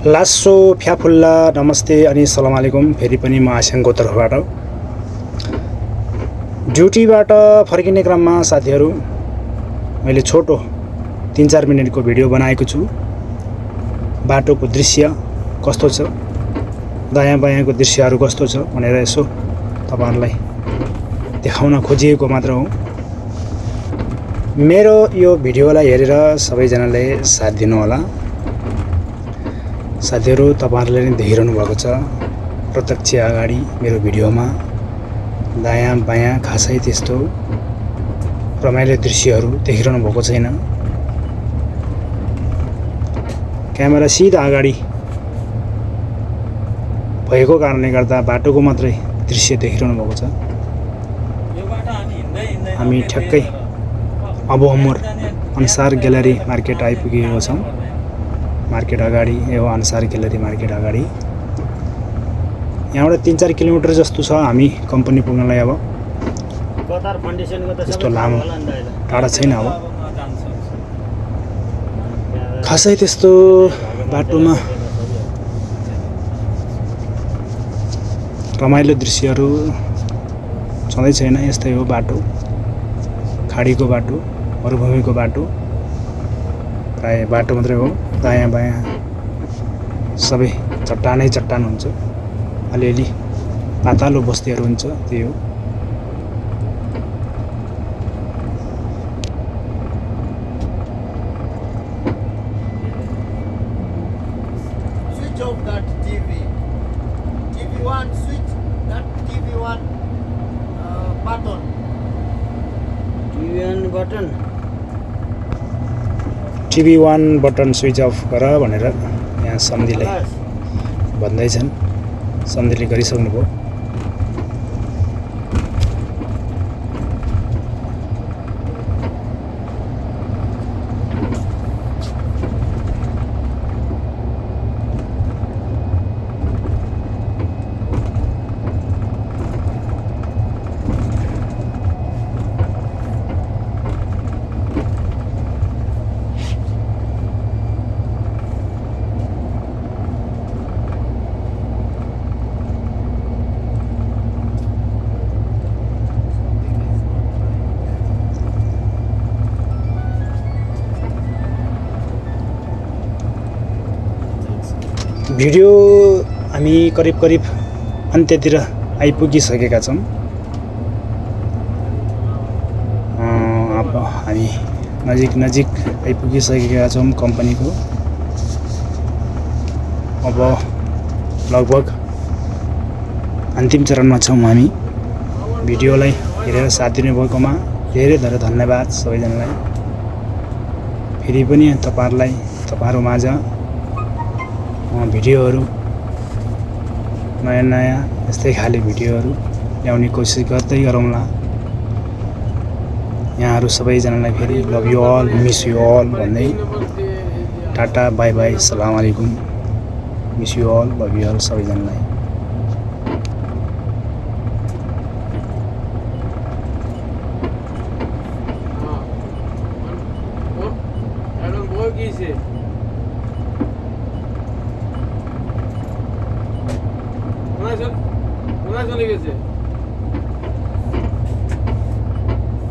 लासो फ्याफुल्ला नमस्ते अनि सलाम अलैकुम। फेरि पनि म आस्याङको तर्फबाट ड्युटीबाट फर्किने क्रममा साथीहरू मैले छोटो 3-4 मिनेटको भिडियो बनाएको छु। बाटोको दृश्य कस्तो छ, दायाँ बायाँको दृश्यहरू कस्तो छ भनेर यसो तपाईहरुलाई देखाउन खोजिएको मात्र हो। मेरो यो भिडियोलाई हेरेर सबैजनाले साथ दिनु होला। साथीहरू तपाईहरुले नै देखिरहनु भएको छ प्रत्यक्ष अगाडि मेरो भिडियोमा दायाँ बायाँ खासै त्यस्तो रमाइलो दृश्यहरू देखिरहनु भएको छैन। क्यामेरा सिधा अगाडि भएको कारणले गर्दा बाटोको मात्रै दृश्य देखिरहनु भएको छ। हामी ठ्याक्कै अबोहमोर अनुसार ग्यालेरी मार्केट आइपुगेका छौं। मार्केट अगाडि यो अनुसार ग्यालेरी मार्केट अगाडि यहाँबाट 3-4 किलोमिटर जस्तो छ हामी कम्पनी पुग्नलाई। अब त्यस्तो लामो टाढा छैन। अब खासै त्यस्तो बाटोमा रमाइलो दृश्यहरू छँदै छैन। यस्तै हो बाटो, खाडीको बाटो, मरुभूमिको बाटो, प्राय बाटो मात्रै हो। दायाँ बायाँ सबै चट्टानै चट्टान हुन्छ, अलिअलि पातालो बस्तीहरू हुन्छ, त्यही हो। Switch off that TV. TV1 switch that TV1 button. TV1 button. TV1 button switch off गर भनेर यहाँ सम्धिलाई भन्दैछन्। सम्धिले गरिसक्नुभयो। भिडियो हामी करिब अन्त्यतिर आइपुगिसकेका छौं। अब हामी नजिक आइपुगिसकेका छौं कम्पनीको। अब लगभग अन्तिम चरणमा छौं हामी। भिडियोलाई हेरेर साथ दिनुभएकोमा धेरै धेरै धन्यवाद सबैजनालाई। फेरि पनि तपाईहरु माझ भिडियोहरू नयाँ यस्तै खाले भिडियोहरू ल्याउने कोसिस गर्दै गरौँला। यहाँहरू सबैजनालाई फेरि love you all, miss you all भन्दै टाटा बाई बाई सलाम अलैकुम। Miss you all, love you all सबैजनालाई। কোথায় চলে গেছে?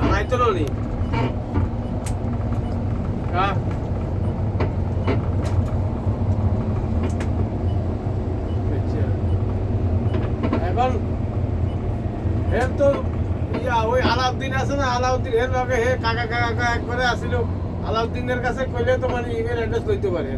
আনাই তো নি এখন এর তো ওই আলাউদ্দিন আছে না, আলাউদ্দিন এর লগে হে কাকা একবারে আসিল। আলাউদ্দিনের কাছে কইলে তো মানে ইমেল অ্যাড্রেস লইতে পারে।